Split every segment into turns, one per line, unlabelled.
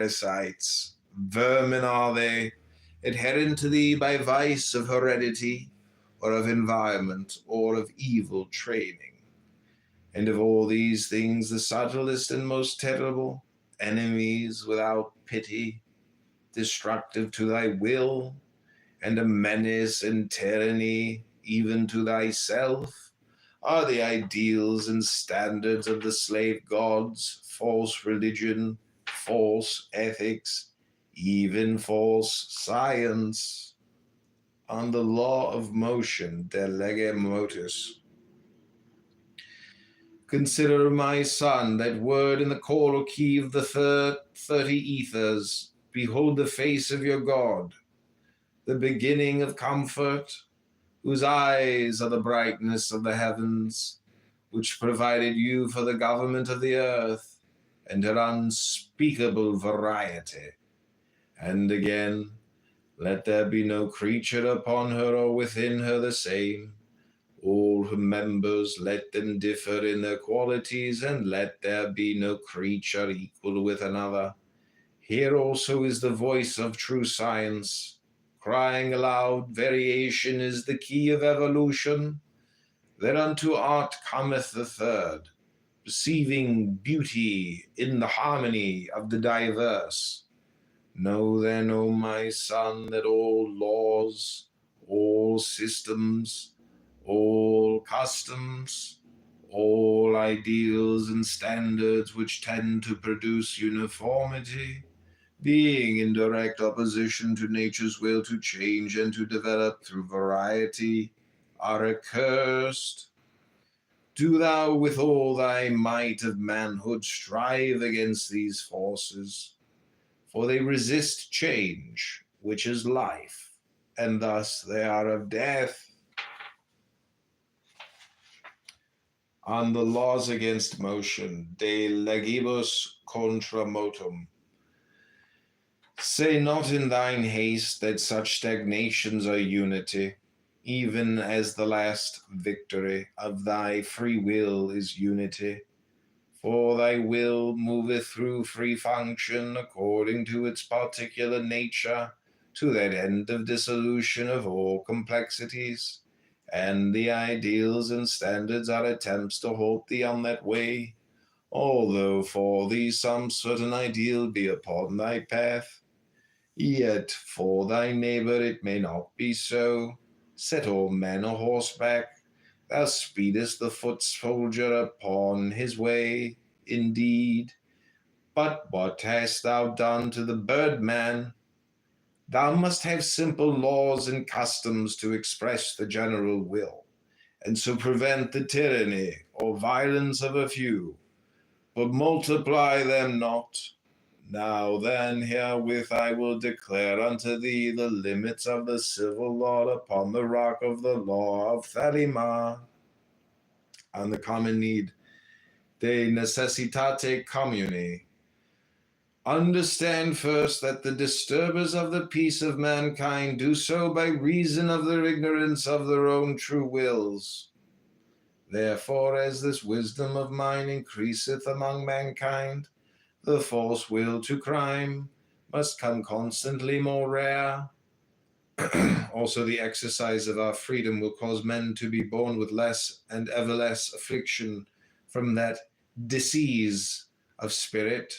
parasites, vermin are they, adherent to thee by vice of heredity, or of environment, or of evil training. And of all these things the subtlest and most terrible, enemies without pity, destructive to thy will, and a menace and tyranny even to thyself, are the ideals and standards of the slave gods, false religion, false ethics, even false science. On the law of motion, de lege motus. Consider, my son, that word in the choral key of the 30 ethers. Behold the face of your God, the beginning of comfort, whose eyes are the brightness of the heavens, which provided you for the government of the earth, and her unspeakable variety. And again, let there be no creature upon her or within her the same. All her members, let them differ in their qualities, and let there be no creature equal with another. Here also is the voice of true science, crying aloud, variation is the key of evolution. Thereunto art cometh the third, perceiving beauty in the harmony of the diverse. Know then, O my son, that all laws, all systems, all customs, all ideals and standards which tend to produce uniformity, being in direct opposition to nature's will to change and to develop through variety, are accursed. Do thou with all thy might of manhood strive against these forces, for they resist change, which is life, and thus they are of death. On the laws against motion, de legibus contra motum. Say not in thine haste that such stagnations are unity, even as the last victory of thy free will is unity. For thy will moveth through free function according to its particular nature, to that end of dissolution of all complexities, and the ideals and standards are attempts to halt thee on that way, although for thee some certain ideal be upon thy path. Yet for thy neighbor it may not be so. Set all men a horseback, thou speedest the foot soldier upon his way, indeed. But what hast thou done to the birdman? Thou must have simple laws and customs to express the general will, and so prevent the tyranny or violence of a few, but multiply them not. Now then, herewith I will declare unto thee the limits of the civil law upon the rock of the law of Thelema, on the common need, de necessitate communi. Understand first that the disturbers of the peace of mankind do so by reason of their ignorance of their own true wills. Therefore, as this wisdom of mine increaseth among mankind, the false will to crime must come constantly more rare. Also, the exercise of our freedom will cause men to be born with less and ever less affliction from that disease of spirit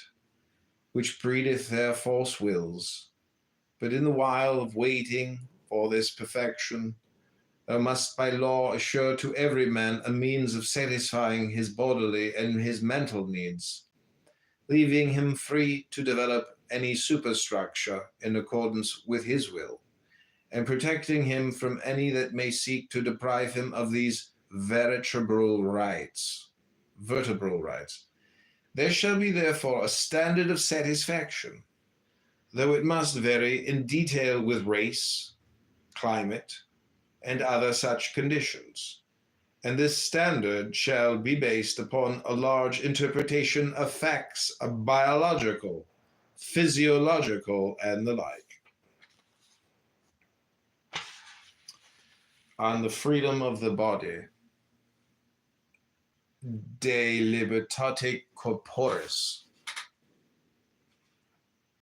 which breedeth their false wills. But in the while of waiting for this perfection, thou must by law assure to every man a means of satisfying his bodily and his mental needs, leaving him free to develop any superstructure in accordance with his will, and protecting him from any that may seek to deprive him of these vertebral rights. There shall be therefore a standard of satisfaction, though it must vary in detail with race, climate, and other such conditions. And this standard shall be based upon a large interpretation of facts of biological, physiological, and the like. On the freedom of the body, de libertate corporis.